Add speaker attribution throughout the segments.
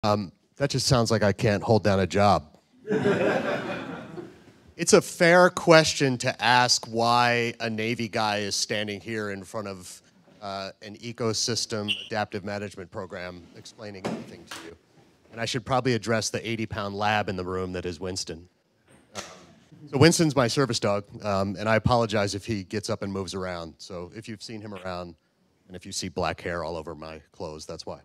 Speaker 1: That just sounds like I can't hold down a job. It's a fair question to ask why a Navy guy is standing here in front of an ecosystem adaptive management program explaining anything to you. And I should probably address the 80-pound lab in the room that is Winston. So Winston's my service dog, and I apologize if he gets up and moves around. So if you've seen him around, and if you see black hair all over my clothes, that's why.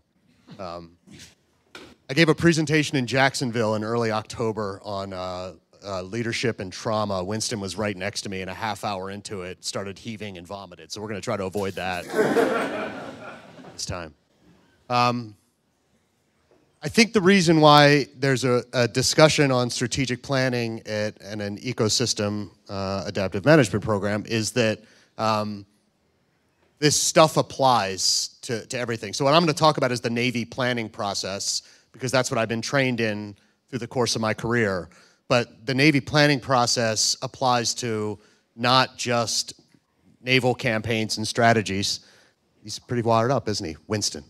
Speaker 1: I gave a presentation in Jacksonville in early October on leadership and trauma. Winston was right next to me, and a half hour into it, started heaving and vomited. So we're going to try to avoid that this time. I think the reason why there's a discussion on strategic planning and an ecosystem adaptive management program is that this stuff applies to everything. So what I'm going to talk about is the Navy planning process, because that's what I've been trained in through the course of my career. But the Navy planning process applies to not just naval campaigns and strategies. He's pretty wired up, isn't he, Winston?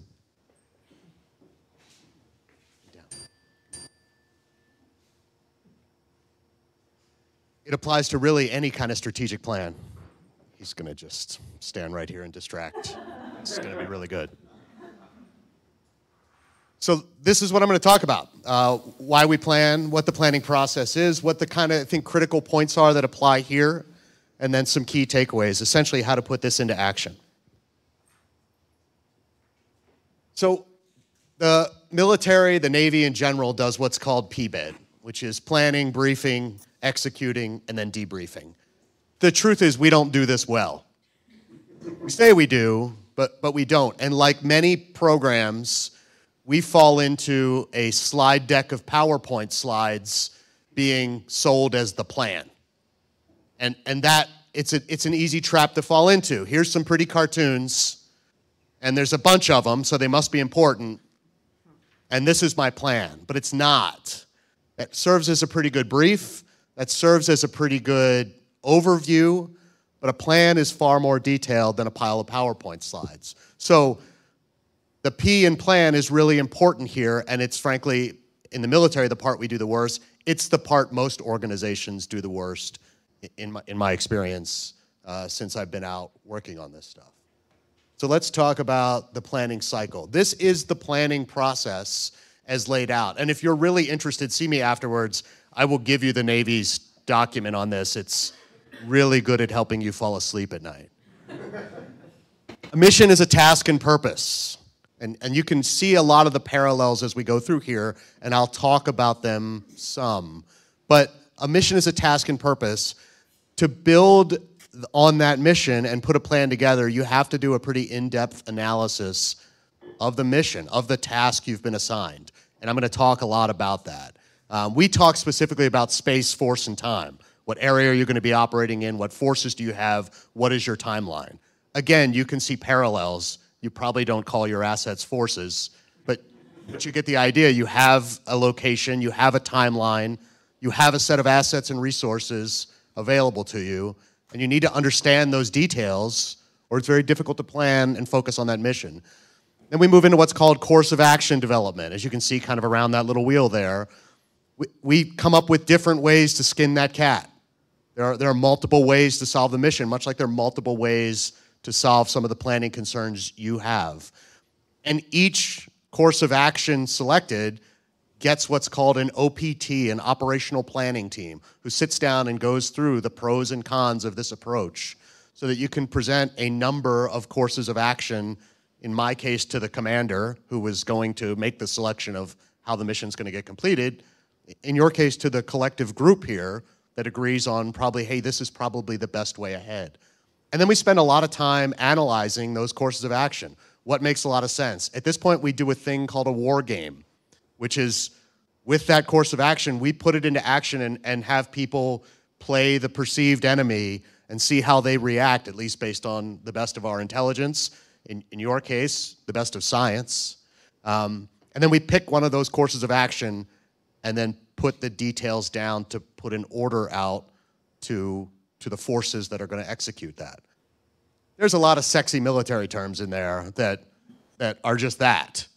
Speaker 1: It applies to really any kind of strategic plan. He's going to just stand right here and distract. It's going to be really good. So this is what I'm going to talk about. Why we plan, what the planning process is, what the kind of, I think, critical points are that apply here, and then some key takeaways, essentially how to put this into action. So the military, the Navy in general, does what's called PBED, which is planning, briefing, executing, and then debriefing. The truth is we don't do this well. We say we do, but we don't. And like many programs, we fall into a slide deck of PowerPoint slides being sold as the plan. And that, it's an easy trap to fall into. Here's some pretty cartoons, and there's a bunch of them, so they must be important. And this is my plan, but it's not. That serves as a pretty good brief. That serves as a pretty good overview, but a plan is far more detailed than a pile of PowerPoint slides. So the P in plan is really important here, and it's frankly, in the military, the part we do the worst. It's the part most organizations do the worst, in my experience, since I've been out working on this stuff. So let's talk about the planning cycle. This is the planning process as laid out. And if you're really interested, see me afterwards. I will give you the Navy's document on this. It's really good at helping you fall asleep at night. A mission is a task and purpose. And you can see a lot of the parallels as we go through here, and I'll talk about them some. But a mission is a task and purpose. To build on that mission and put a plan together, you have to do a pretty in-depth analysis of the mission, of the task you've been assigned. And I'm going to talk a lot about that. We talk specifically about space, force, and time. What area are you going to be operating in? What forces do you have? What is your timeline? Again, you can see parallels. You probably don't call your assets forces, but you get the idea. You have a location, you have a timeline, you have a set of assets and resources available to you, and you need to understand those details, or it's very difficult to plan and focus on that mission. Then we move into what's called course of action development. As you can see kind of around that little wheel there, we come up with different ways to skin that cat. There are multiple ways to solve the mission, much like there are multiple ways to solve some of the planning concerns you have. And each course of action selected gets what's called an OPT, an operational planning team, who sits down and goes through the pros and cons of this approach so that you can present a number of courses of action, in my case to the commander who was going to make the selection of how the mission's going to get completed, in your case to the collective group here that agrees on probably, hey, this is probably the best way ahead. And then we spend a lot of time analyzing those courses of action. What makes a lot of sense? At this point, we do a thing called a war game, which is with that course of action, we put it into action and have people play the perceived enemy and see how they react, at least based on the best of our intelligence. In your case, the best of science. And then we pick one of those courses of action and then put the details down to put an order out to the forces that are going to execute that. There's a lot of sexy military terms in there that are just that.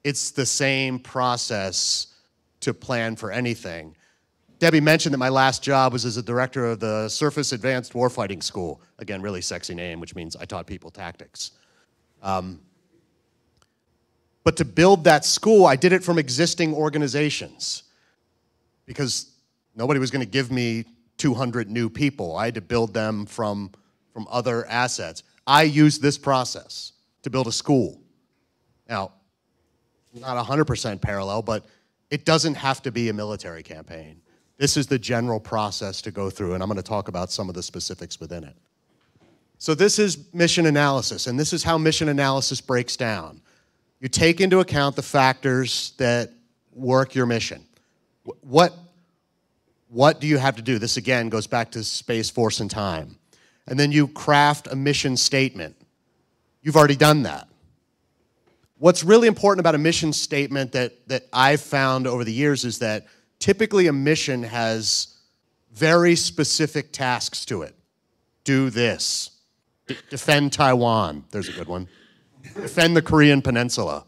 Speaker 1: it's the same process to plan for anything. Debbie mentioned that my last job was as a director of the Surface Advanced Warfighting School. Again, really sexy name, which means I taught people tactics. But to build that school, I did it from existing organizations because nobody was going to give me 200 new people. I had to build them from other assets. I used this process to build a school. Now, not 100% parallel, but it doesn't have to be a military campaign. This is the general process to go through, and I'm going to talk about some of the specifics within it. So this is mission analysis, and this is how mission analysis breaks down. You take into account the factors that work your mission. What do you have to do? This, again, goes back to space, force, and time. And then you craft a mission statement. You've already done that. What's really important about a mission statement that I've found over the years is that typically a mission has very specific tasks to it. Do this. Defend Taiwan. There's a good one. Defend the Korean Peninsula.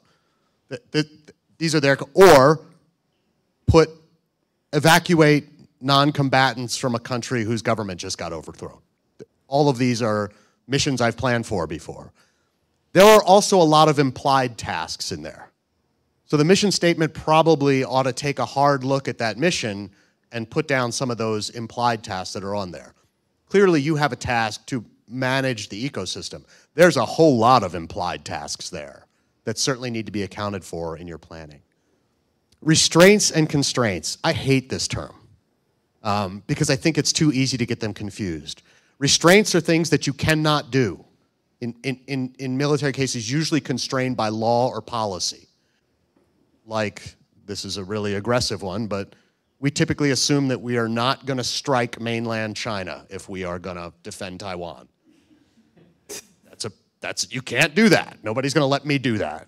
Speaker 1: These are their, or evacuate non-combatants from a country whose government just got overthrown. All of these are missions I've planned for before. There are also a lot of implied tasks in there. So the mission statement probably ought to take a hard look at that mission and put down some of those implied tasks that are on there. Clearly, you have a task to manage the ecosystem. There's a whole lot of implied tasks there that certainly need to be accounted for in your planning. Restraints and constraints. I hate this term because I think it's too easy to get them confused. Restraints are things that you cannot do. In military cases, usually constrained by law or policy. Like, this is a really aggressive one, but we typically assume that we are not going to strike mainland China if we are going to defend Taiwan. You can't do that. Nobody's going to let me do that.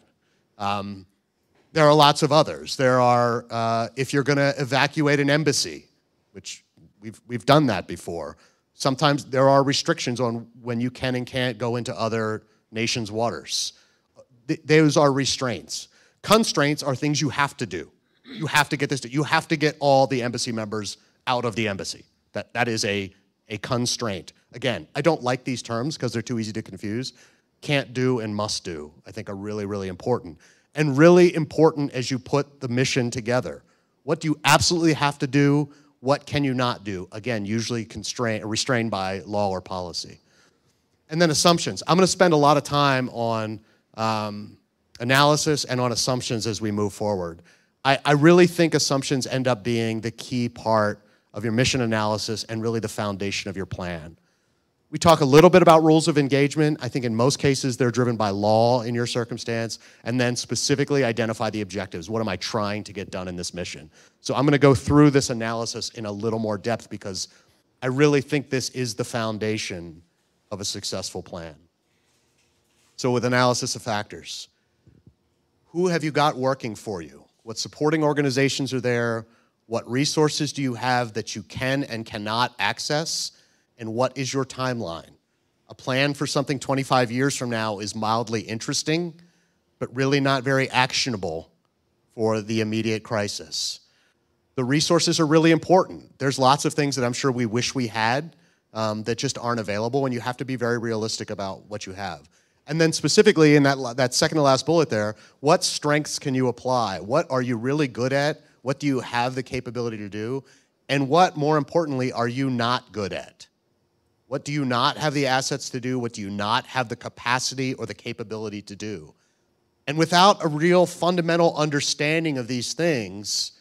Speaker 1: There are lots of others. There are, if you're going to evacuate an embassy, which we've done that before. Sometimes there are restrictions on when you can and can't go into other nations' waters. Those are restraints. Constraints are things you have to do. You have to get this. You have to get all the embassy members out of the embassy. That is a constraint. Again, I don't like these terms because they're too easy to confuse. Can't do and must do, I think, are really, really important. And really important as you put the mission together. What do you absolutely have to do? What can you not do? Again, usually restrained by law or policy. And then assumptions. I'm going to spend a lot of time on analysis and on assumptions as we move forward. I really think assumptions end up being the key part of your mission analysis and really the foundation of your plan. We talk a little bit about rules of engagement. I think in most cases they're driven by law in your circumstance, and then specifically identify the objectives. What am I trying to get done in this mission? So I'm going to go through this analysis in a little more depth because I really think this is the foundation of a successful plan. So with analysis of factors, who have you got working for you? What supporting organizations are there? What resources do you have that you can and cannot access? And what is your timeline? A plan for something 25 years from now is mildly interesting, but really not very actionable for the immediate crisis. The resources are really important. There's lots of things that I'm sure we wish we had that just aren't available, and you have to be very realistic about what you have. And then specifically in that second to last bullet there, what strengths can you apply? What are you really good at? What do you have the capability to do? And what, more importantly, are you not good at? What do you not have the assets to do? What do you not have the capacity or the capability to do? And without a real fundamental understanding of these things,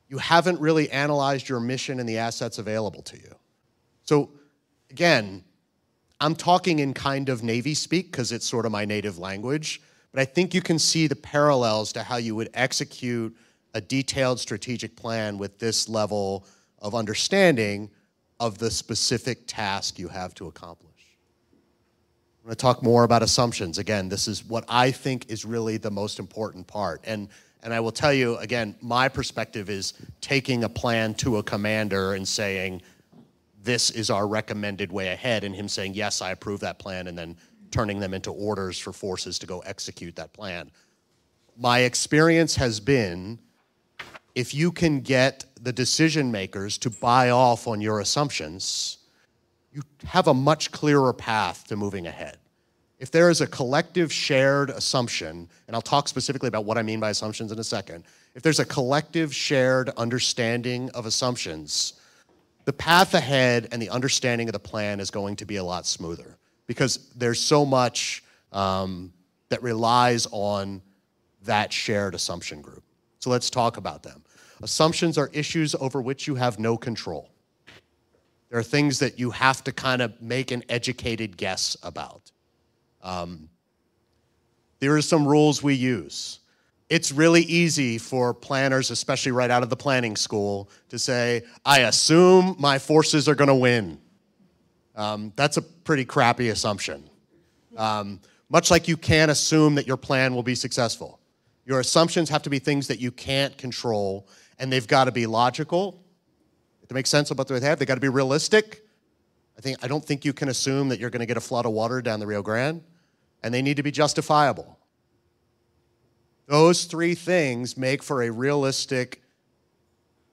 Speaker 1: you haven't really analyzed your mission and the assets available to you. So again, I'm talking in kind of Navy speak because it's sort of my native language, but I think you can see the parallels to how you would execute a detailed strategic plan with this level of understanding of the specific task you have to accomplish. I'm going to talk more about assumptions. Again, this is what I think is really the most important part. And I will tell you, again, my perspective is taking a plan to a commander and saying, this is our recommended way ahead, and him saying, yes, I approve that plan, and then turning them into orders for forces to go execute that plan. my experience has been if you can get the decision makers to buy off on your assumptions, you have a much clearer path to moving ahead. If there is a collective shared assumption, and I'll talk specifically about what I mean by assumptions in a second, if there's a collective shared understanding of assumptions, the path ahead and the understanding of the plan is going to be a lot smoother because there's so much that relies on that shared assumption group. So let's talk about them. Assumptions are issues over which you have no control. There are things that you have to kind of make an educated guess about. There are some rules we use. It's really easy for planners, especially right out of the planning school, to say, I assume my forces are going to win. That's a pretty crappy assumption. Much like you can't assume that your plan will be successful. Your assumptions have to be things that you can't control, and they've got to be logical. To make sense of what they have, they've got to be realistic. I don't think you can assume that you're going to get a flood of water down the Rio Grande, and they need to be justifiable. Those three things make for a realistic,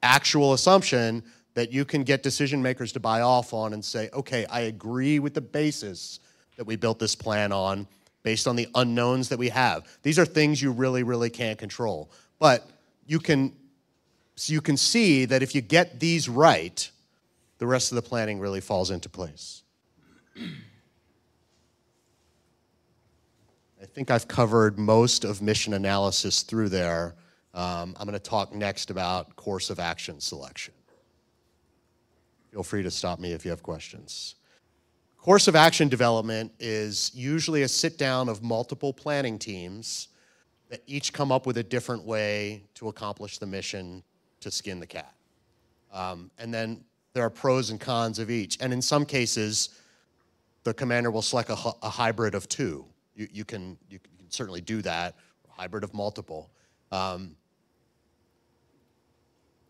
Speaker 1: actual assumption that you can get decision makers to buy off on and say, okay, I agree with the basis that we built this plan on based on the unknowns that we have. These are things you really, really can't control. But you can see that if you get these right, the rest of the planning really falls into place. I think I've covered most of mission analysis through there. I'm going to talk next about course of action selection. Feel free to stop me if you have questions. Course of action development is usually a sit-down of multiple planning teams that each come up with a different way to accomplish the mission to skin the cat. And then there are pros and cons of each. And in some cases, the commander will select a hybrid of two. You can certainly do that, a hybrid of multiple.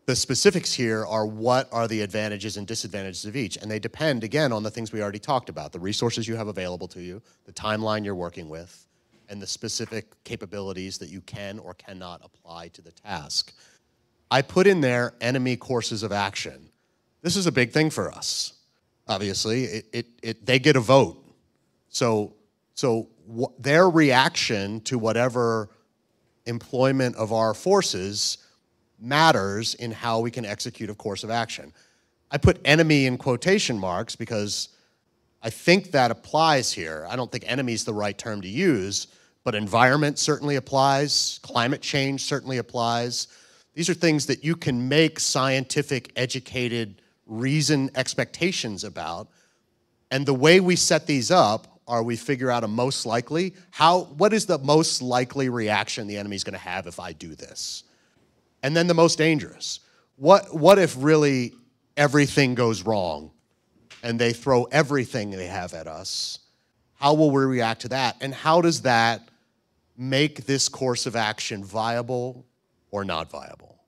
Speaker 1: The specifics here are what are the advantages and disadvantages of each, and they depend, again, on the things we already talked about, the resources you have available to you, the timeline you're working with, and the specific capabilities that you can or cannot apply to the task. I put in there enemy courses of action. This is a big thing for us, obviously. They get a vote. So their reaction to whatever employment of our forces matters in how we can execute a course of action. I put enemy in quotation marks because I think that applies here. I don't think enemy is the right term to use, but environment certainly applies. Climate change certainly applies. These are things that you can make scientific, educated, reasoned expectations about. And the way we set these up are we figure out a most likely. What is the most likely reaction the enemy's going to have if I do this? And then the most dangerous. What if really everything goes wrong and they throw everything they have at us? How will we react to that? And how does that make this course of action viable or not viable?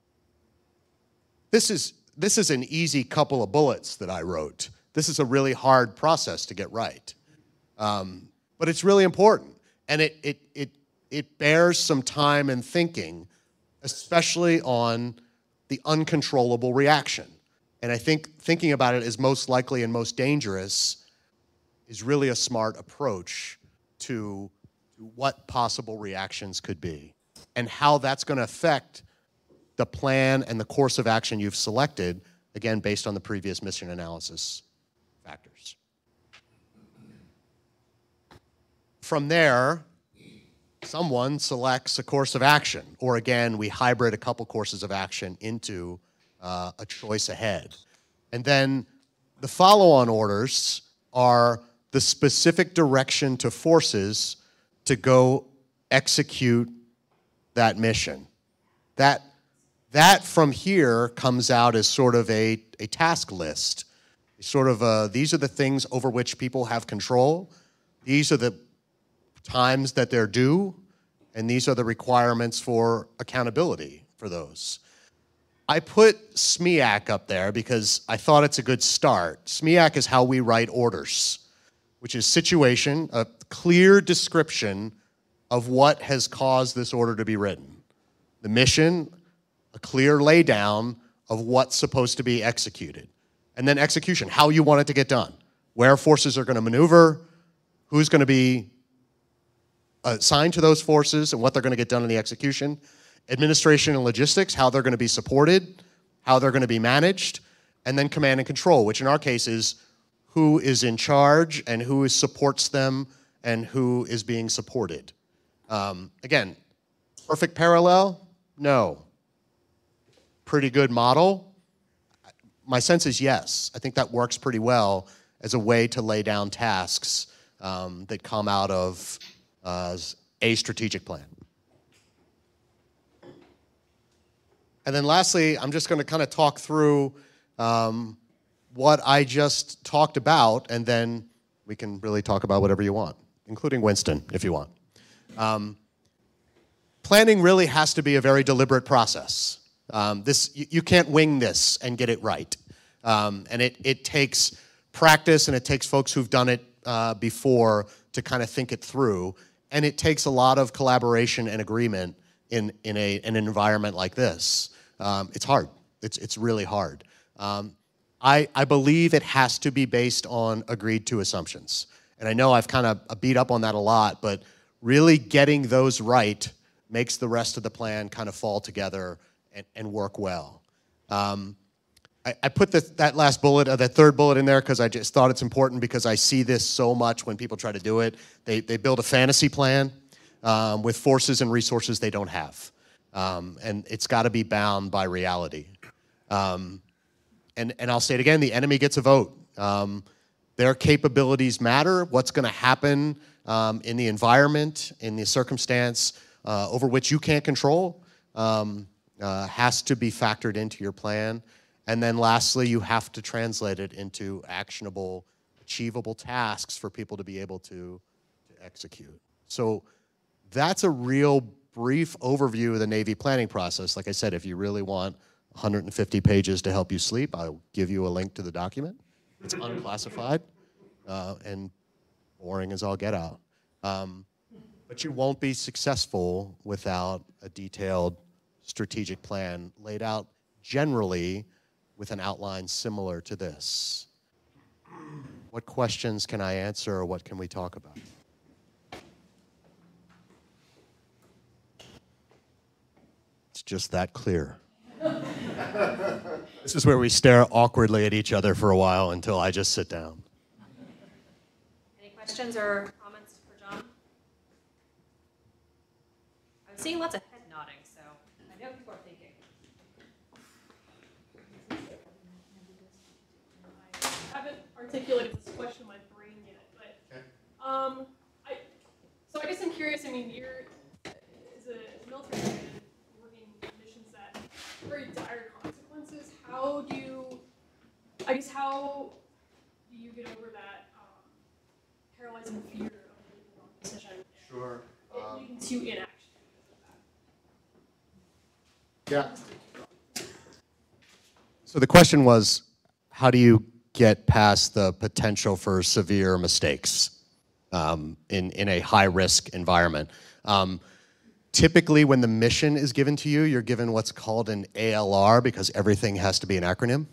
Speaker 1: This is an easy couple of bullets that I wrote. This is a really hard process to get right. But it's really important. And it bears some time and thinking, especially on the uncontrollable reaction. And I think thinking about it as most likely and most dangerous is really a smart approach to what possible reactions could be and how that's going to affect the plan and the course of action you've selected, again, based on the previous mission analysis factors. From there, someone selects a course of action, or again, we hybrid a couple courses of action into a choice ahead. And then the follow-on orders are the specific direction to forces to go execute that mission. That from here comes out as sort of a task list. Sort of these are the things over which people have control. These are the times that they're due, and these are the requirements for accountability for those. I put SMEAC up there because I thought it's a good start. SMEAC is how we write orders, which is situation, a clear description of what has caused this order to be written. The mission, a clear laydown of what's supposed to be executed. And then execution, how you want it to get done. Where forces are going to maneuver, who's going to be assigned to those forces and what they're going to get done in the execution. Administration and logistics, how they're going to be supported, how they're going to be managed. And then command and control, which in our case is who is in charge and who supports them and who is being supported. Again, perfect parallel? No. Pretty good model? My sense is yes. I think that works pretty well as a way to lay down tasks that come out of a strategic plan. And then lastly, I'm just going to kind of talk through what I just talked about, and then we can really talk about whatever you want, including Winston, if you want. Planning really has to be a very deliberate process. You can't wing this and get it right. And it takes practice, and it takes folks who've done it before to kind of think it through. And it takes a lot of collaboration and agreement in an environment like this. It's hard. It's really hard. I believe it has to be based on agreed to assumptions. And I know I've kind of beat up on that a lot, but really getting those right makes the rest of the plan kind of fall together and work well. I put that last bullet, that third bullet in there because I just thought it's important because I see this so much when people try to do it. They build a fantasy plan with forces and resources they don't have. And it's got to be bound by reality. And I'll say it again, the enemy gets a vote. Their capabilities matter. What's going to happen in the environment, in the circumstance over which you can't control has to be factored into your plan. And then lastly, you have to translate it into actionable, achievable tasks for people to be able to execute. So that's a real brief overview of the Navy planning process. Like I said, if you really want 150 pages to help you sleep, I'll give you a link to the document. It's unclassified and boring as all get out. But you won't be successful without a detailed strategic plan laid out generally with an outline similar to this. What questions can I answer, or what can we talk about? It's just that clear. This is where we stare awkwardly at each other for a while until I just sit down.
Speaker 2: Any questions or comments for John? I'm seeing lots of head nodding, so I know people are thinking.
Speaker 3: I haven't articulated this question in my brain yet, but so I guess I'm curious. I mean, you're as a military man working missions that have very dire consequences. How do you get over that paralyzing fear of making the wrong decision?
Speaker 1: Sure.
Speaker 3: Leading to inaction
Speaker 1: Yeah. So the question was, how do you get past the potential for severe mistakes in a high-risk environment? Typically, when the mission is given to you, you're given what's called an ALR because everything has to be an acronym.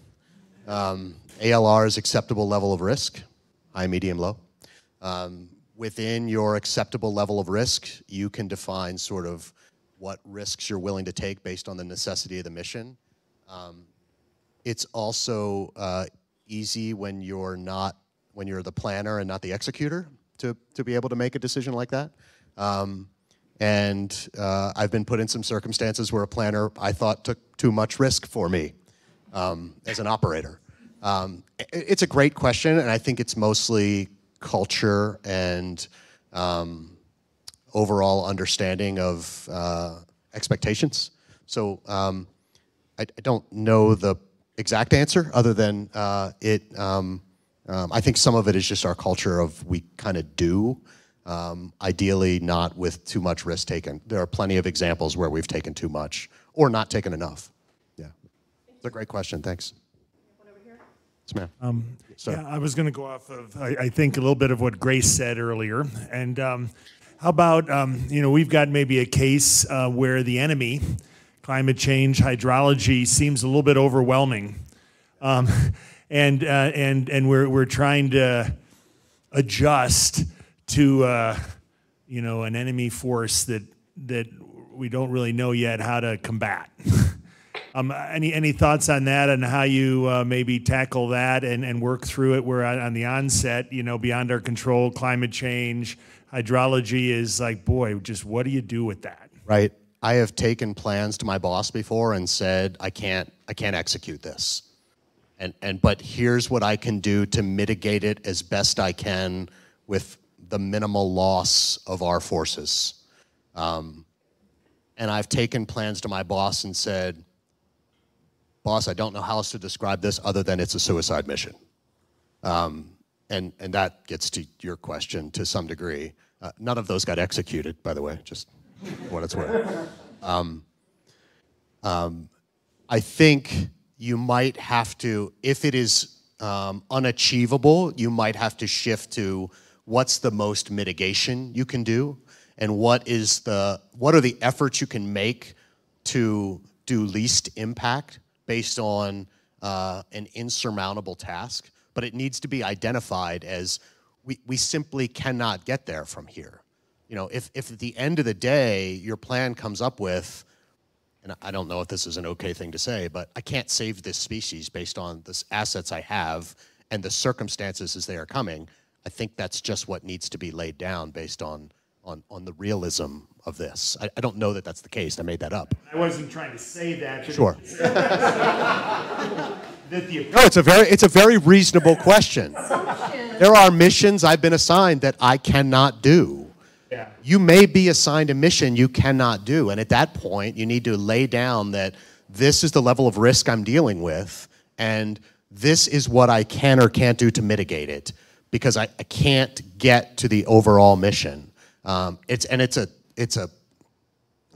Speaker 1: ALR is acceptable level of risk, high, medium, low. Within your acceptable level of risk, you can define sort of what risks you're willing to take based on the necessity of the mission. It's also easy when you're the planner and not the executor to be able to make a decision like that. And I've been put in some circumstances where a planner I thought took too much risk for me as an operator. It's a great question, and I think it's mostly culture and overall understanding of expectations. So I don't know the exact answer other than I think some of it is just our culture of we kind of do, ideally not with too much risk taken. There are plenty of examples where we've taken too much or not taken enough. Yeah, it's a great question, thanks. Yes, ma'am.
Speaker 4: Yeah, I was going to go off of, I think, a little bit of what Grace said earlier. And How about, we've got maybe a case where the enemy, climate change, hydrology, seems a little bit overwhelming. And we're trying to adjust to, an enemy force that we don't really know yet how to combat. Any thoughts on that and how you maybe tackle that and work through it? We're on the onset, beyond our control, climate change, hydrology is like, boy, just what do you do with that?
Speaker 1: Right. I have taken plans to my boss before and said, I can't execute this. But here's what I can do to mitigate it as best I can with the minimal loss of our forces. And I've taken plans to my boss and said, boss, I don't know how else to describe this other than it's a suicide mission. And that gets to your question to some degree. None of those got executed, by the way, just for what it's worth. I think you might have to, if it is unachievable, you might have to shift to what's the most mitigation you can do, and what are the efforts you can make to do least impact based on an insurmountable task. But it needs to be identified as we simply cannot get there from here. If at the end of the day your plan comes up with, and I don't know if this is an okay thing to say, but I can't save this species based on the assets I have and the circumstances as they are coming, I think that's just what needs to be laid down based on the realism of this. I don't know that that's the case. I made that up.
Speaker 4: I wasn't trying to say that.
Speaker 1: Sure. No, it's a very reasonable question. There are missions I've been assigned that I cannot do.
Speaker 4: Yeah.
Speaker 1: You may be assigned a mission you cannot do, and at that point, you need to lay down that this is the level of risk I'm dealing with, and this is what I can or can't do to mitigate it, because I can't get to the overall mission. It's a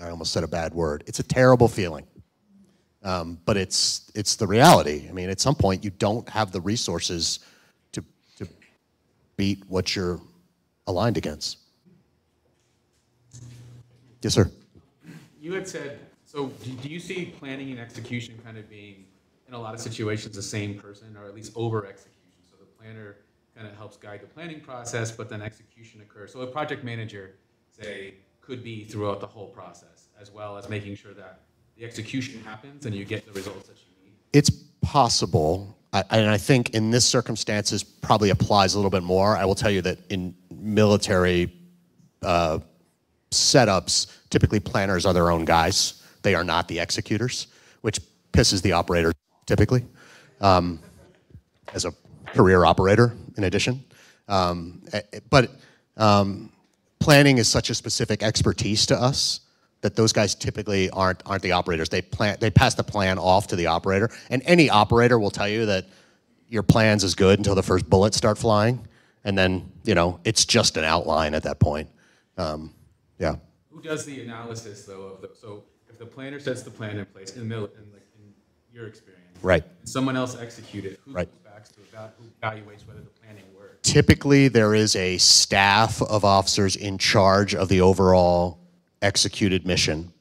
Speaker 1: I almost said a bad word. It's a terrible feeling. But it's the reality. I mean, at some point, you don't have the resources to beat what you're aligned against. Yes, sir.
Speaker 5: You had said, so do you see planning and execution kind of being, in a lot of situations, the same person, or at least over-execution? So the planner kind of helps guide the planning process, but then execution occurs. So a project manager, say, could be throughout the whole process, as well as making sure that the execution happens and you get the results that you need.
Speaker 1: It's possible, and I think in this circumstances probably applies a little bit more. I will tell you that in military setups, typically planners are their own guys. They are not the executors, which pisses the operator typically, as a career operator in addition. But planning is such a specific expertise to us that those guys typically aren't the operators. They pass the plan off to the operator, and any operator will tell you that your plan's as good until the first bullets start flying, and then it's just an outline at that point. Yeah.
Speaker 5: Who does the analysis though so if the planner sets the plan in place in your experience,
Speaker 1: right?
Speaker 5: And someone else execute it, who
Speaker 1: right.
Speaker 5: goes back to who evaluates whether the planning works?
Speaker 1: Typically, there is a staff of officers in charge of the overall executed mission.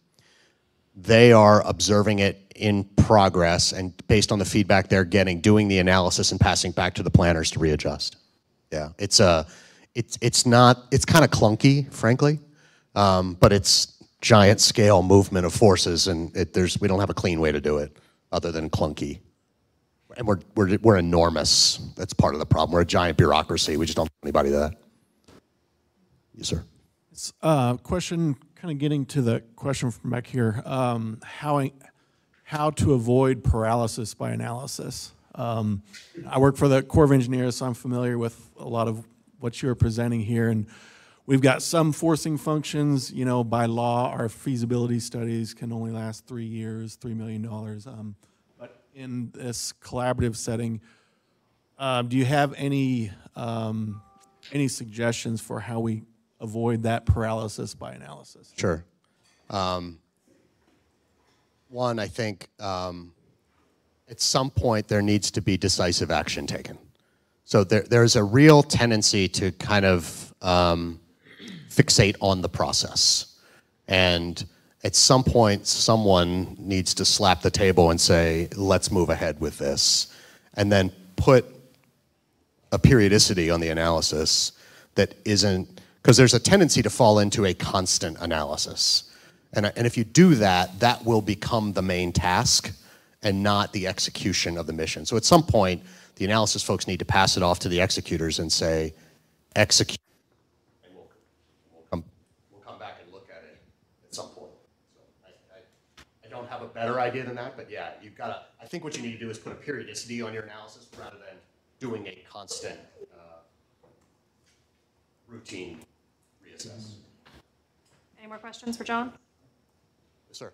Speaker 1: They are observing it in progress, and based on the feedback they're getting, doing the analysis and passing back to the planners to readjust. Yeah, it's kind of clunky, frankly, but it's giant scale movement of forces, and we don't have a clean way to do it other than clunky. And we're enormous. That's part of the problem. We're a giant bureaucracy. We just don't tell anybody that. Yes, sir.
Speaker 6: It's question, kind of getting to the question from back here, how to avoid paralysis by analysis. I work for the Corps of Engineers, so I'm familiar with a lot of what you're presenting here, and we've got some forcing functions. By law, our feasibility studies can only last 3 years, $3 million. But in this collaborative setting, do you have any suggestions for how we avoid that paralysis by analysis?
Speaker 1: Sure. One, I think at some point there needs to be decisive action taken. So there's a real tendency to kind of fixate on the process. And at some point, someone needs to slap the table and say, let's move ahead with this, and then put a periodicity on the analysis that isn't, because there's a tendency to fall into a constant analysis. And if you do that, that will become the main task and not the execution of the mission. So at some point, the analysis folks need to pass it off to the executors and say, execute, and we'll come back and look at it at some point. So I don't have a better idea than that, but yeah, you've got to, I think what you need to do is put a periodicity on your analysis rather than doing a constant routine reassess.
Speaker 2: Any more questions for John?
Speaker 1: Yes, sir.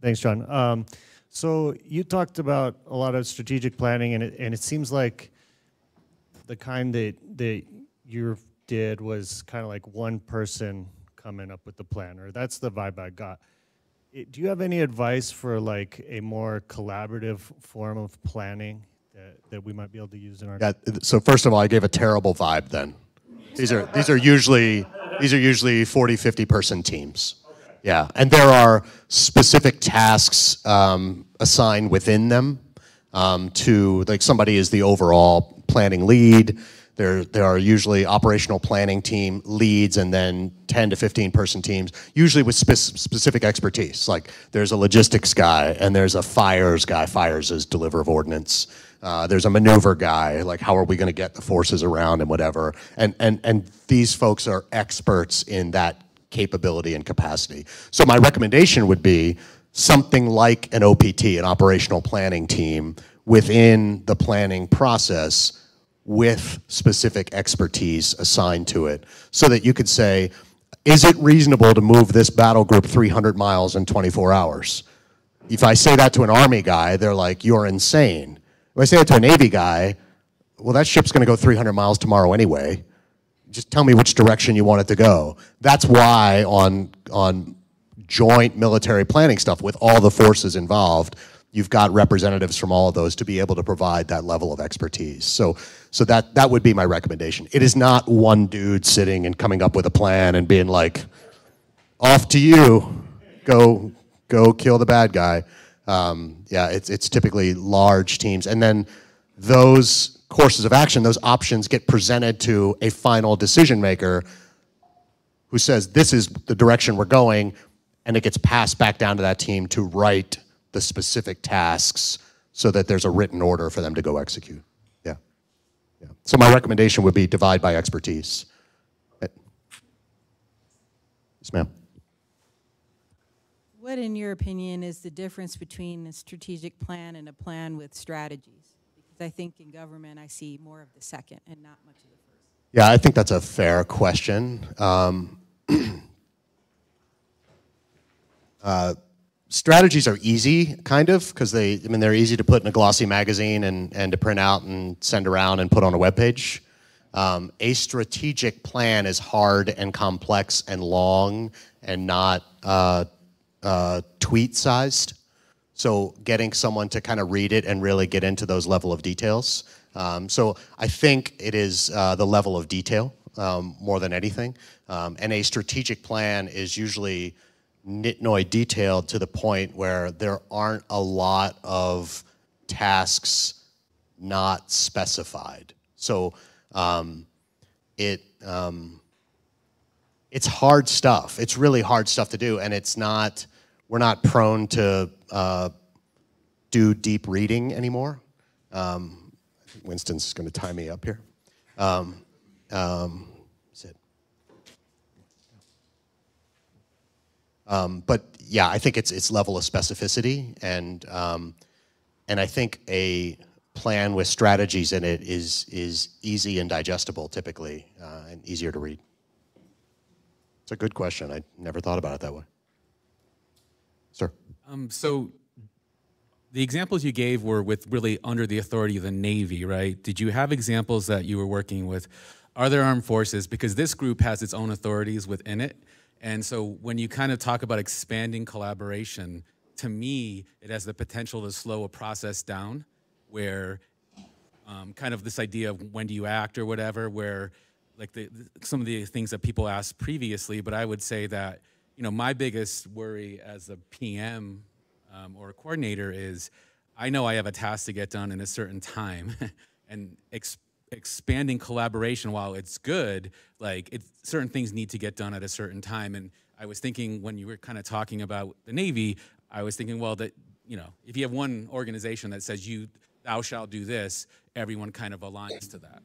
Speaker 7: Thanks, John. So you talked about a lot of strategic planning, and it seems like the kind that you did was kind of like one person coming up with the plan, or that's the vibe I got. Do you have any advice for like a more collaborative form of planning that we might be able to use in our?
Speaker 1: Yeah, so first of all, I gave a terrible vibe then. These are usually 40, 50 person teams. Yeah, and there are specific tasks assigned within them to, like, somebody is the overall planning lead. There are usually operational planning team leads and then 10 to 15 person teams, usually with specific expertise. Like there's a logistics guy and there's a fires guy. Fires is deliver of ordnance. There's a maneuver guy, like how are we going to get the forces around and whatever. And these folks are experts in that capability and capacity. So my recommendation would be something like an OPT, an operational planning team, within the planning process with specific expertise assigned to it, so that you could say, is it reasonable to move this battle group 300 miles in 24 hours? If I say that to an Army guy, they're like, you're insane. If I say that to a Navy guy, well, that ship's gonna go 300 miles tomorrow anyway. Just tell me which direction you want it to go. That's why on joint military planning stuff with all the forces involved, you've got representatives from all of those to be able to provide that level of expertise. So that would be my recommendation. It is not one dude sitting and coming up with a plan and being like, off to you, go kill the bad guy. Yeah, it's typically large teams. And then those courses of action, those options get presented to a final decision maker who says, this is the direction we're going, and it gets passed back down to that team to write the specific tasks so that there's a written order for them to go execute. Yeah. Yeah. So my recommendation would be divide by expertise. Yes, ma'am.
Speaker 8: What, in your opinion, is the difference between a strategic plan and a plan with strategies? Because I think in government I see more of the second and not much of the first.
Speaker 1: Yeah, I think that's a fair question. Strategies are easy, kind of, because they're easy to put in a glossy magazine and to print out and send around and put on a webpage. A strategic plan is hard and complex and long and not tweet-sized. So getting someone to kind of read it and really get into those level of details. So I think it is the level of detail more than anything. And a strategic plan is usually nitnoid detailed to the point where there aren't a lot of tasks not specified. So it's hard stuff. It's really hard stuff to do, and we're not prone to do deep reading anymore. I think Winston's going to tie me up here. But yeah, I think it's level of specificity, and I think a plan with strategies in it is easy and digestible typically, and easier to read. It's a good question. I never thought about it that way. Sir.
Speaker 5: So the examples you gave were with really under the authority of the Navy, right? Did you have examples that you were working with other armed forces? Because this group has its own authorities within it. And so when you kind of talk about expanding collaboration, to me, it has the potential to slow a process down where kind of this idea of when do you act or whatever, where like some of the things that people asked previously, but I would say that, you know, my biggest worry as a PM or a coordinator is I know I have a task to get done in a certain time and expanding collaboration, while it's good, like certain things need to get done at a certain time. And I was thinking when you were kind of talking about the Navy, I was thinking, well, that, you know, if you have one organization that says thou shalt do this, everyone kind of aligns to that.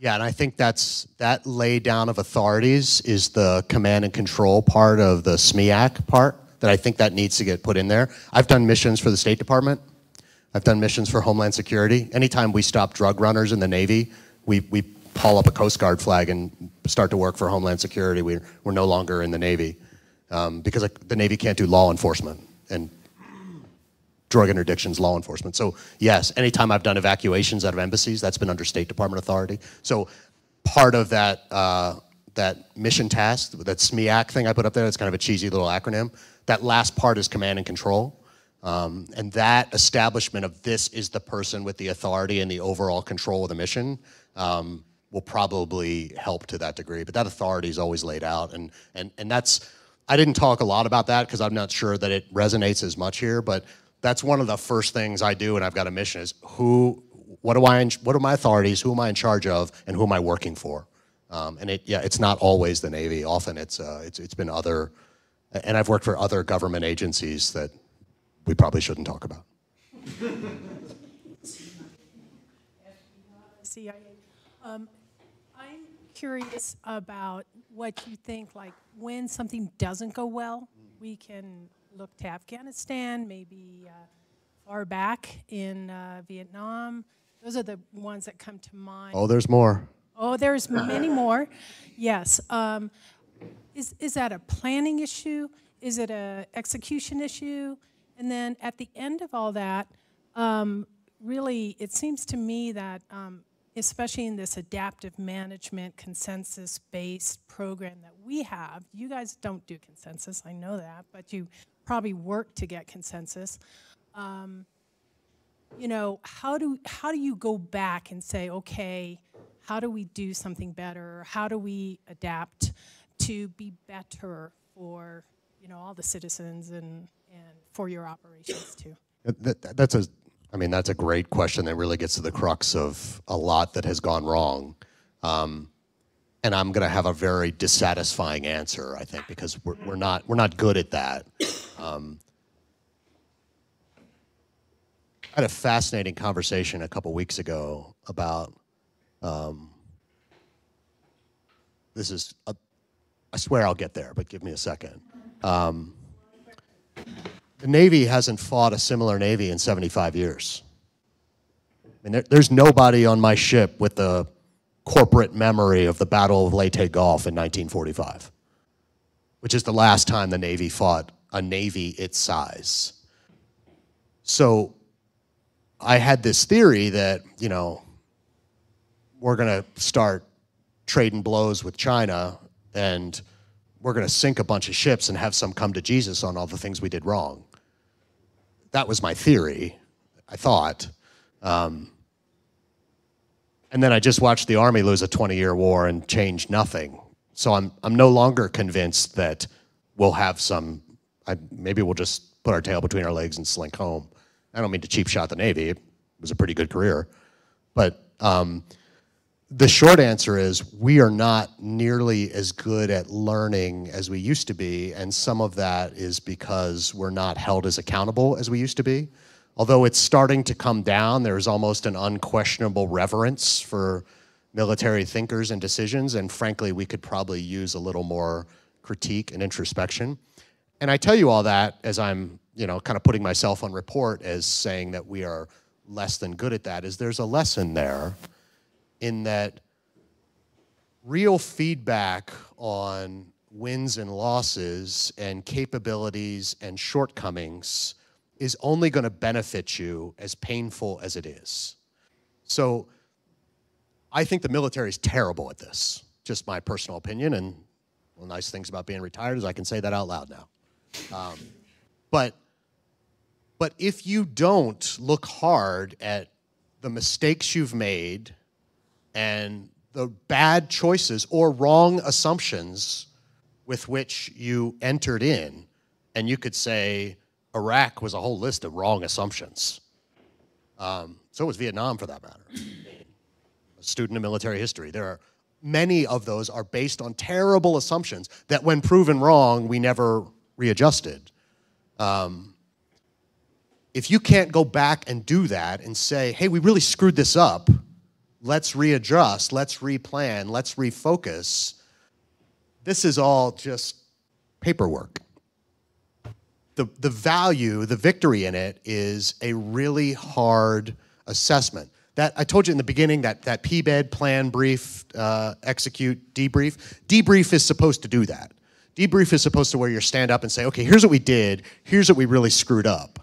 Speaker 1: Yeah, and I think that lay down of authorities is the command and control part of the SMEAC part that I think that needs to get put in there. I've done missions for the State Department. I've done missions for Homeland Security. Anytime we stop drug runners in the Navy, we haul up a Coast Guard flag and start to work for Homeland Security. We're no longer in the Navy because the Navy can't do law enforcement and drug interdiction's law enforcement. So yes, anytime I've done evacuations out of embassies, that's been under State Department authority. So part of that that mission task, that SMEAC thing I put up there, that's kind of a cheesy little acronym, that last part is command and control. And that establishment of this is the person with the authority and the overall control of the mission will probably help to that degree. But that authority is always laid out. And that's, I didn't talk a lot about that because I'm not sure that it resonates as much here, but that's one of the first things I do when I've got a mission is what are my authorities, who am I in charge of, and who am I working for? And it's not always the Navy. Often it's been other, and I've worked for other government agencies that we probably shouldn't talk about.
Speaker 9: CIA. I'm curious about what you think, like when something doesn't go well, we can look to Afghanistan, maybe far back in Vietnam. Those are the ones that come to mind.
Speaker 1: Oh, there's more.
Speaker 9: Oh, there's many more. Yes. Is that a planning issue? Is it a execution issue? And then at the end of all that, really, it seems to me that, especially in this adaptive management consensus-based program that we have, you guys don't do consensus, I know that, but you probably work to get consensus. You know, how do you go back and say, okay, how do we do something better? How do we adapt to be better for, you know, all the citizens and for your operations too?
Speaker 1: That's a great question that really gets to the crux of a lot that has gone wrong. And I'm going to have a very dissatisfying answer, I think, because we're not good at that. I had a fascinating conversation a couple weeks ago about I swear I'll get there, but give me a second. The Navy hasn't fought a similar Navy in 75 years. I mean, there's nobody on my ship with the corporate memory of the Battle of Leyte Gulf in 1945, which is the last time the Navy fought a Navy its size. So I had this theory that, you know, we're going to start trading blows with China and we're going to sink a bunch of ships and have some come to Jesus on all the things we did wrong. That was my theory, I thought. And then I just watched the Army lose a 20-year war and change nothing. So I'm no longer convinced that we'll have some, maybe we'll just put our tail between our legs and slink home. I don't mean to cheap shot the Navy. It was a pretty good career. But the short answer is we are not nearly as good at learning as we used to be, and some of that is because we're not held as accountable as we used to be. Although it's starting to come down, there's almost an unquestionable reverence for military thinkers and decisions, and frankly, we could probably use a little more critique and introspection. And I tell you all that as I'm, you know, kind of putting myself on report as saying that we are less than good at that, is there's a lesson there in that real feedback on wins and losses and capabilities and shortcomings is only going to benefit you as painful as it is. So I think the military is terrible at this, just my personal opinion, and one of the nice things about being retired is I can say that out loud now. But But if you don't look hard at the mistakes you've made and the bad choices or wrong assumptions with which you entered in, and you could say Iraq was a whole list of wrong assumptions. So was Vietnam, for that matter. A student of military history. There are many of those are based on terrible assumptions that, when proven wrong, we never readjusted. If you can't go back and do that and say, hey, we really screwed this up, let's readjust, let's replan, let's refocus, this is all just paperwork. The value, the victory in it is a really hard assessment. That I told you in the beginning, that PBED, plan, brief, execute, debrief. Debrief is supposed to do that. Debrief is supposed to where you stand up and say, okay, here's what we did, here's what we really screwed up.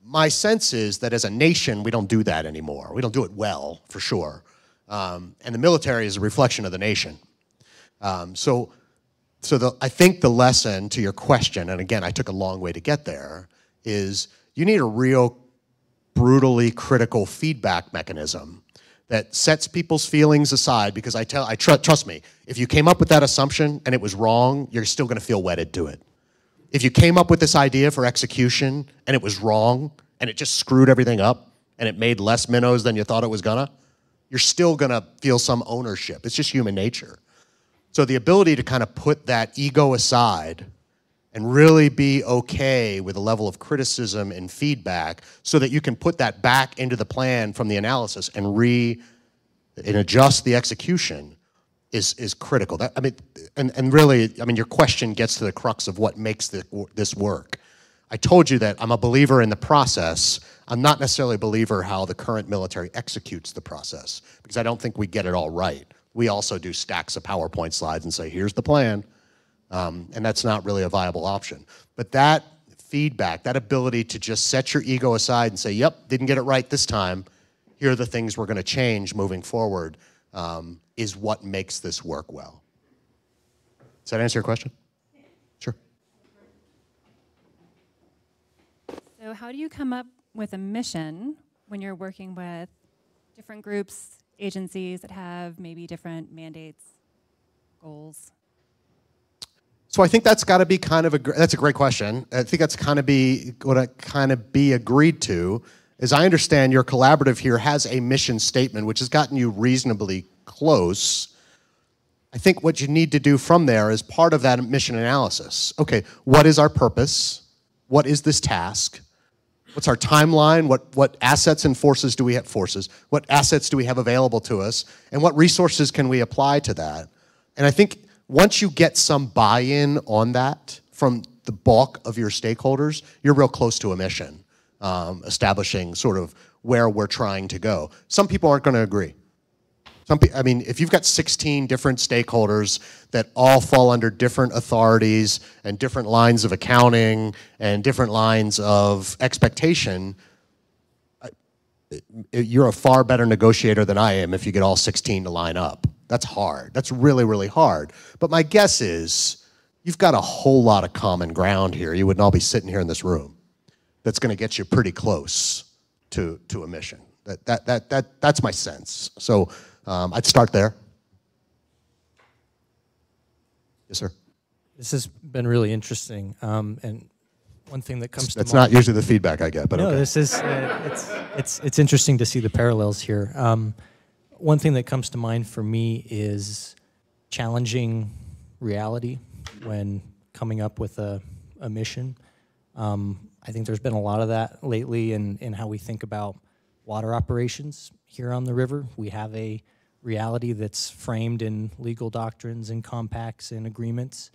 Speaker 1: My sense is that as a nation, we don't do that anymore. We don't do it well, for sure. And the military is a reflection of the nation. I think the lesson to your question, and again, I took a long way to get there, is you need a real brutally critical feedback mechanism that sets people's feelings aside, because trust me, if you came up with that assumption and it was wrong, you're still gonna feel wedded to it. If you came up with this idea for execution and it was wrong and it just screwed everything up and it made less minnows than you thought it was gonna, you're still gonna feel some ownership. It's just human nature. So the ability to kind of put that ego aside and really be okay with a level of criticism and feedback so that you can put that back into the plan from the analysis and adjust the execution is critical. Really, your question gets to the crux of what makes this work. I told you that I'm a believer in the process. I'm not necessarily a believer how the current military executes the process, because I don't think we get it all right. We also do stacks of PowerPoint slides and say, here's the plan, and that's not really a viable option. But that feedback, that ability to just set your ego aside and say, yep, didn't get it right this time, here are the things we're gonna change moving forward, is what makes this work well. Does that answer your question? Sure.
Speaker 2: So how do you come up with a mission when you're working with different groups, agencies that have maybe different mandates, goals?
Speaker 1: So I think that's got to be that's a great question. I think that's kind of be agreed to. As I understand, your collaborative here has a mission statement, which has gotten you reasonably close. I think what you need to do from there is part of that mission analysis. Okay, what is our purpose? What is this task? What's our timeline? What assets and forces do we have? What assets do we have available to us? And what resources can we apply to that? And I think once you get some buy-in on that from the bulk of your stakeholders, you're real close to a mission, establishing sort of where we're trying to go. Some people aren't going to agree. If you've got 16 different stakeholders that all fall under different authorities and different lines of accounting and different lines of expectation, you're a far better negotiator than I am if you get all 16 to line up. That's hard. That's really, really hard. But my guess is you've got a whole lot of common ground here. You wouldn't all be sitting here in this room. That's going to get you pretty close to a mission. That's my sense. So I'd start there. Yes, sir.
Speaker 10: This has been really interesting, and one thing that comes to
Speaker 1: That's
Speaker 10: mind,
Speaker 1: not usually the feedback I get, but
Speaker 10: no,
Speaker 1: okay.
Speaker 10: this is it's interesting to see the parallels here. One thing that comes to mind for me is challenging reality when coming up with a mission. I think there's been a lot of that lately in how we think about water operations here on the river. We have a reality that's framed in legal doctrines and compacts and agreements,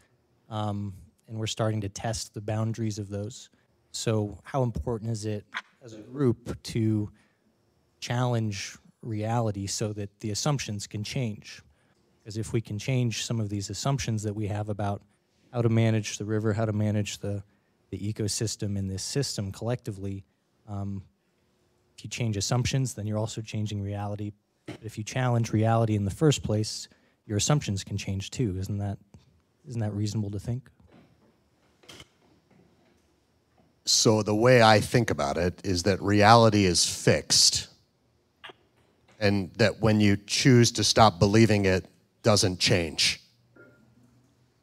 Speaker 10: and we're starting to test the boundaries of those. So how important is it as a group to challenge reality so that the assumptions can change? Because if we can change some of these assumptions that we have about how to manage the river, how to manage the ecosystem in this system collectively, if you change assumptions, then you're also changing reality. But if you challenge reality in the first place, your assumptions can change too. Isn't that reasonable to think?
Speaker 1: So the way I think about it is that reality is fixed, and that when you choose to stop believing it, doesn't change.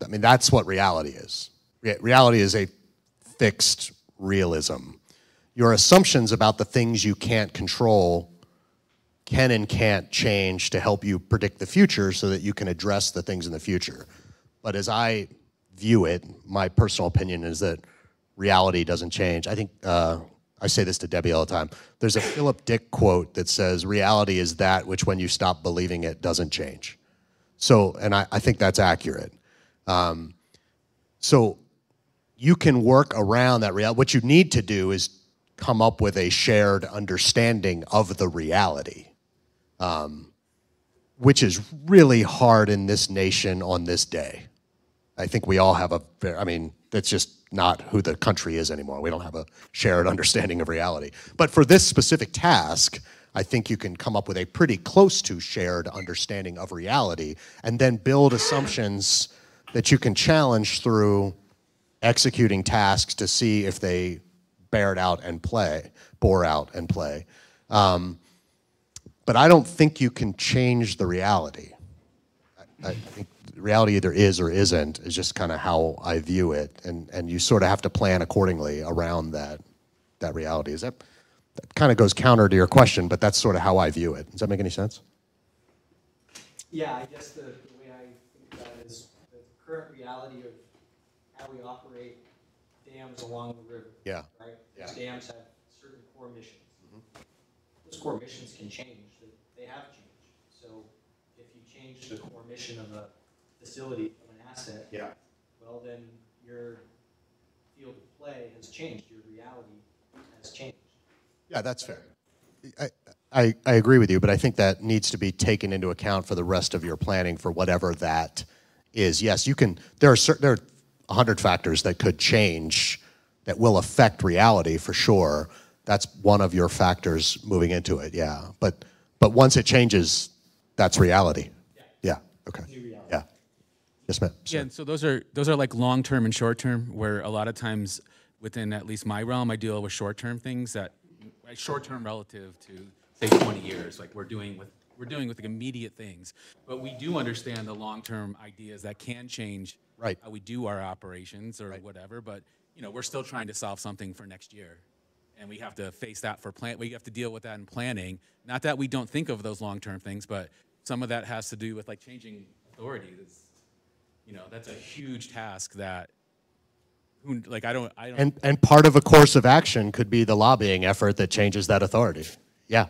Speaker 1: I mean, that's what reality is. Reality is a fixed realism. Your assumptions about the things you can't control can and can't change to help you predict the future so that you can address the things in the future. But as I view it, my personal opinion is that reality doesn't change. I think, I say this to Debbie all the time, there's a Philip Dick quote that says, reality is that which when you stop believing it doesn't change. So, and I think that's accurate. So you can work around that reality. What you need to do is come up with a shared understanding of the reality, which is really hard in this nation on this day. I think we all have I mean, that's just not who the country is anymore. We don't have a shared understanding of reality. But for this specific task, I think you can come up with a pretty close to shared understanding of reality and then build assumptions that you can challenge through executing tasks to see if they bore out and play. But I don't think you can change the reality. I think reality either is or isn't is just kind of how I view it, and you sort of have to plan accordingly around that reality. That kind of goes counter to your question, but that's sort of how I view it. Does that make any sense?
Speaker 10: Yeah, I guess the way I think about it is the current reality of how we operate dams along the river.
Speaker 1: Yeah.
Speaker 10: Right?
Speaker 1: Yeah.
Speaker 10: These dams have certain core missions. Those core missions can change. They have changed. So if you change the core mission of a facility, of an asset,
Speaker 1: Yeah.
Speaker 10: well then your field of play has changed. Your reality has changed.
Speaker 1: Yeah, that's fair. I agree with you, but I think that needs to be taken into account for the rest of your planning for whatever that is. Yes, you can. There are 100 factors that could change that will affect reality for sure. That's one of your factors moving into it. Yeah, but once it changes, that's reality. Yeah. Okay. Yeah. Yes, ma'am.
Speaker 5: Yeah, and so those are like long-term and short-term, where a lot of times within at least my realm, I deal with short-term things that short-term relative to say 20 years, like we're doing with like immediate things. But we do understand the long-term ideas that can change
Speaker 1: Right.
Speaker 5: how we do our operations or whatever. But we're still trying to solve something for next year, and we have to face that for we have to deal with that in planning. Not that we don't think of those long-term things, but some of that has to do with like changing authority. That's a huge task that. I don't.
Speaker 1: And part of a course of action could be the lobbying effort that changes that authority. Yeah,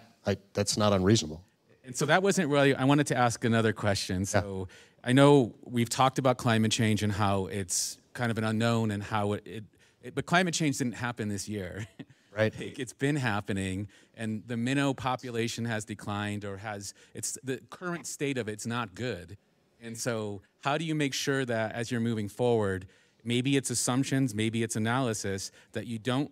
Speaker 1: that's not unreasonable.
Speaker 5: And so that wasn't really. I wanted to ask another question. So I know we've talked about climate change and how it's kind of an unknown and how but climate change didn't happen this year.
Speaker 1: Right.
Speaker 5: It's been happening, and the minnow population has declined, or it's the current state of it's not good. And so how do you make sure that as you're moving forward, maybe it's assumptions, maybe it's analysis, that you don't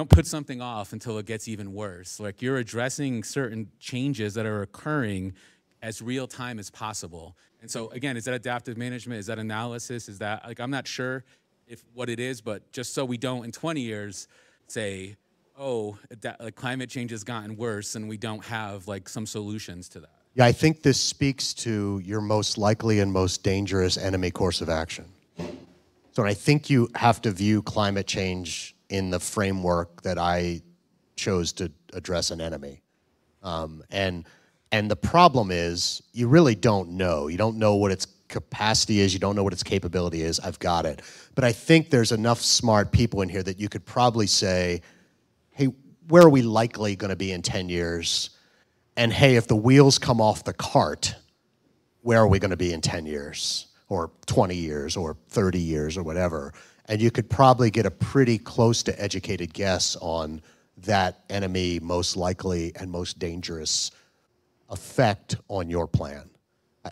Speaker 5: put something off until it gets even worse. Like you're addressing certain changes that are occurring as real time as possible. And so again, is that adaptive management? Is that analysis? Is that I'm not sure if what it is, but just so we don't in 20 years say, oh, climate change has gotten worse and we don't have some solutions to that.
Speaker 1: Yeah, I think this speaks to your most likely and most dangerous enemy course of action. So I think you have to view climate change in the framework that I chose to address an enemy. And the problem is you really don't know. You don't know what its capacity is. You don't know what its capability is. I've got it. But I think there's enough smart people in here that you could probably say, hey, where are we likely going to be in 10 years? And hey, if the wheels come off the cart, where are we going to be in 10 years? Or 20 years or 30 years or whatever. And you could probably get a pretty close to educated guess on that enemy most likely and most dangerous effect on your plan.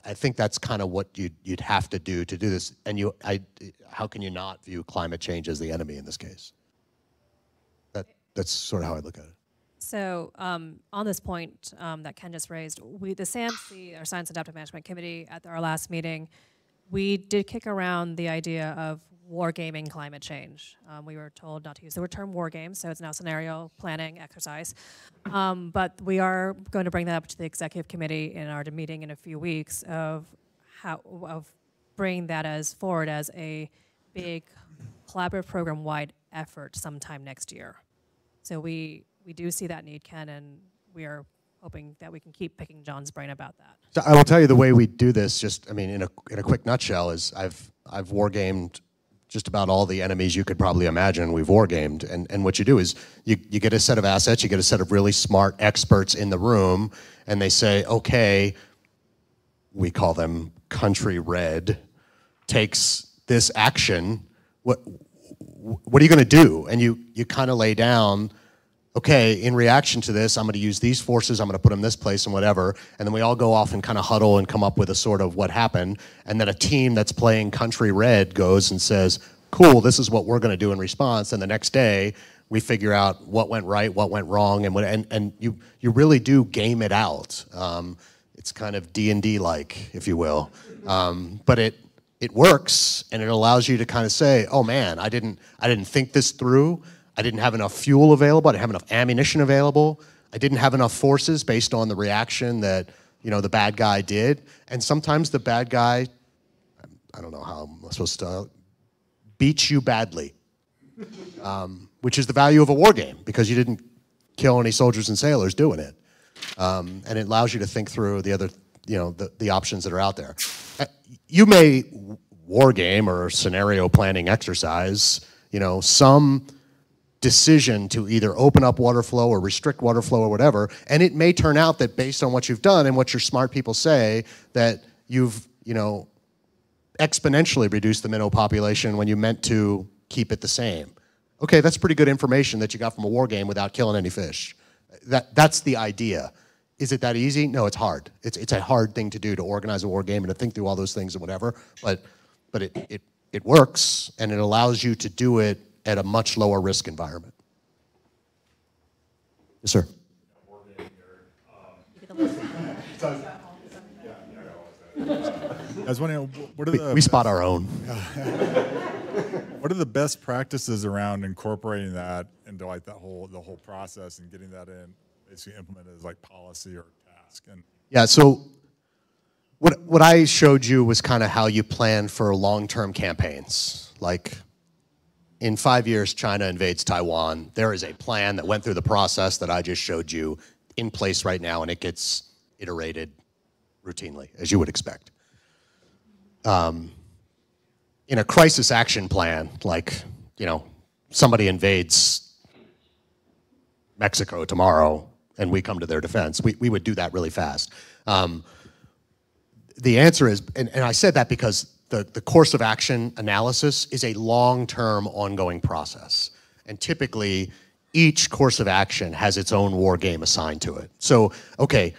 Speaker 1: I think that's kind of what you'd have to do this. And how can you not view climate change as the enemy in this case? That's sort of how I look at it.
Speaker 11: So on this point that Ken just raised, the SAMC, our Science Adaptive Management Committee, at our last meeting, we did kick around the idea of wargaming climate change. We were told not to use the term wargame, so it's now scenario planning exercise. But we are going to bring that up to the executive committee in our meeting in a few weeks of bringing that as forward as a big collaborative program-wide effort sometime next year. So we do see that need, Ken, and we are hoping that we can keep picking John's brain about that.
Speaker 1: So I will tell you the way we do this, just, I mean, in a quick nutshell, is I've wargamed just about all the enemies you could probably imagine we've wargamed. And what you do is you get a set of assets, you get a set of really smart experts in the room, and they say, okay, we call them country red, takes this action, what are you going to do? And you kind of lay down, okay, in reaction to this, I'm going to use these forces, I'm going to put them in this place and whatever, and then we all go off and kind of huddle and come up with a sort of what happened, and then a team that's playing country red goes and says, cool, this is what we're going to do in response, and the next day we figure out what went right, what went wrong, and you really do game it out. It's kind of D&D-like, if you will, but it works, and it allows you to kind of say, oh man, I didn't think this through. I didn't have enough fuel available. I didn't have enough ammunition available. I didn't have enough forces based on the reaction that, you know, the bad guy did. And sometimes the bad guy, I don't know how I'm supposed to, beats you badly, which is the value of a war game, because you didn't kill any soldiers and sailors doing it. And it allows you to think through the other, you know, the options that are out there. You may war game or scenario planning exercise, you know, some decision to either open up water flow or restrict water flow or whatever, and it may turn out that based on what you've done and what your smart people say, that you've, you know, exponentially reduced the minnow population when you meant to keep it the same. Okay, that's pretty good information that you got from a war game without killing any fish. That's the idea. Is it that easy? No, it's hard. It's a hard thing to do, to organize a war game and to think through all those things and whatever, but it works, and it allows you to do it at a much lower risk environment. Yes, sir.
Speaker 12: I was wondering, what are
Speaker 1: we spot our own.
Speaker 12: What are the best practices around incorporating that into like the whole process and getting that in, basically implemented as like policy or task? And
Speaker 1: yeah, so what I showed you was kind of how you plan for long-term campaigns. Like, in 5 years, China invades Taiwan. There is a plan that went through the process that I just showed you in place right now, and it gets iterated routinely, as you would expect. In a crisis action plan, like, you know, somebody invades Mexico tomorrow and we come to their defense, we would do that really fast. The answer is, and I said that because the course of action analysis is a long-term ongoing process. And typically, each course of action has its own war game assigned to it. So, okay,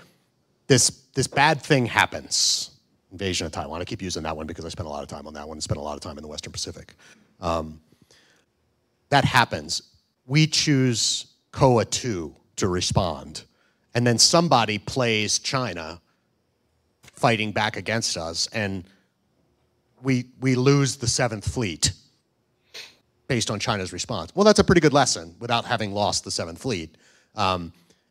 Speaker 1: this bad thing happens. Invasion of Taiwan. I keep using that one because I spent a lot of time on that one and spent a lot of time in the Western Pacific. That happens. We choose COA 2 to respond. And then somebody plays China fighting back against us, and we lose the 7th Fleet based on China's response. Well, that's a pretty good lesson without having lost the 7th Fleet.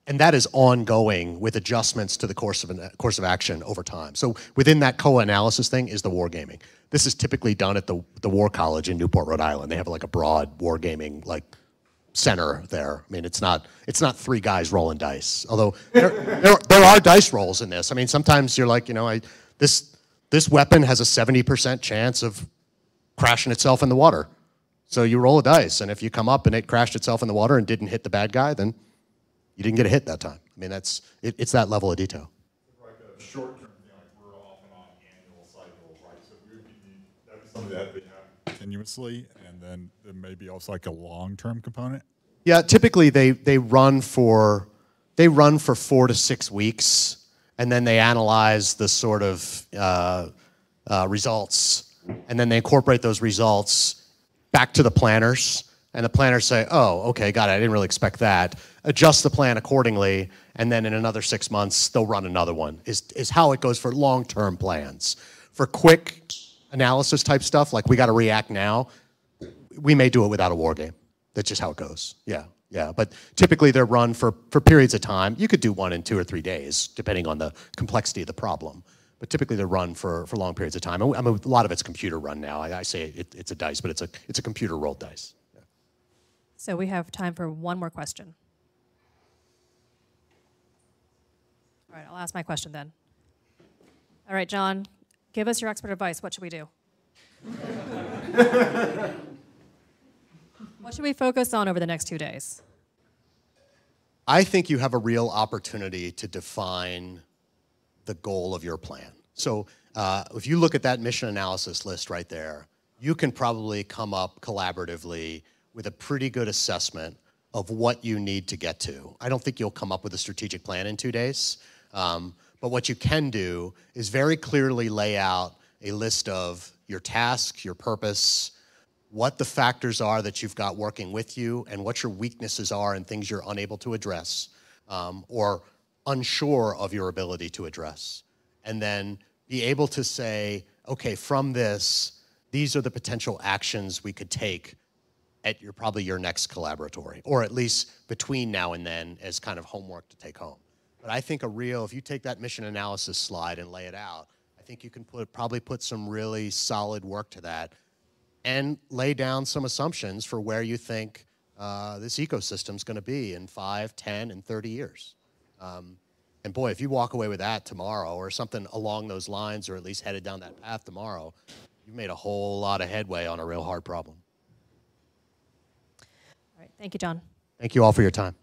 Speaker 1: And that is ongoing with adjustments to the course of action over time. So within that COA analysis thing is the wargaming. This is typically done at the War College in Newport, Rhode Island. They have like a broad wargaming like center there. I mean, it's not 3 guys rolling dice. Although there are dice rolls in this. I mean, sometimes you're like, you know, this weapon has a 70% chance of crashing itself in the water. So you roll a dice, and if you come up and it crashed itself in the water and didn't hit the bad guy, then you didn't get a hit that time. I mean, it's that level of detail.
Speaker 12: like a short-term thing, like we're often on annual cycles, right? So that'd be something that they have continuously, and then there may be also like a long-term component.
Speaker 1: Yeah, typically they run for 4 to 6 weeks, and then they analyze the sort of results, and then they incorporate those results back to the planners, and the planners say, oh, okay, got it, I didn't really expect that. Adjust the plan accordingly, and then in another 6 months, they'll run another one, is how it goes for long-term plans. For quick analysis type stuff, like we got to react now, we may do it without a war game. That's just how it goes. Yeah, yeah. But typically they're run for periods of time. You could do one in 2 or 3 days, depending on the complexity of the problem. But typically they're run for long periods of time. I mean, a lot of it's computer run now. I say it's a dice, but it's a computer rolled dice. Yeah.
Speaker 11: So we have time for one more question. All right, I'll ask my question then. All right, John, give us your expert advice. What should we do? What should we focus on over the next 2 days?
Speaker 1: I think you have a real opportunity to define the goal of your plan. So if you look at that mission analysis list right there, you can probably come up collaboratively with a pretty good assessment of what you need to get to. I don't think you'll come up with a strategic plan in 2 days, but what you can do is very clearly lay out a list of your tasks, your purpose, what the factors are that you've got working with you, and what your weaknesses are and things you're unable to address or unsure of your ability to address. And then be able to say, okay, from this, these are the potential actions we could take at probably your next collaboratory, or at least between now and then as kind of homework to take home. But I think if you take that mission analysis slide and lay it out, I think you can probably put some really solid work to that and lay down some assumptions for where you think this ecosystem's going to be in 5, 10, and 30 years. And boy, if you walk away with that tomorrow or something along those lines, or at least headed down that path tomorrow, you've made a whole lot of headway on a real hard problem.
Speaker 11: All right, thank you, John.
Speaker 1: Thank you all for your time.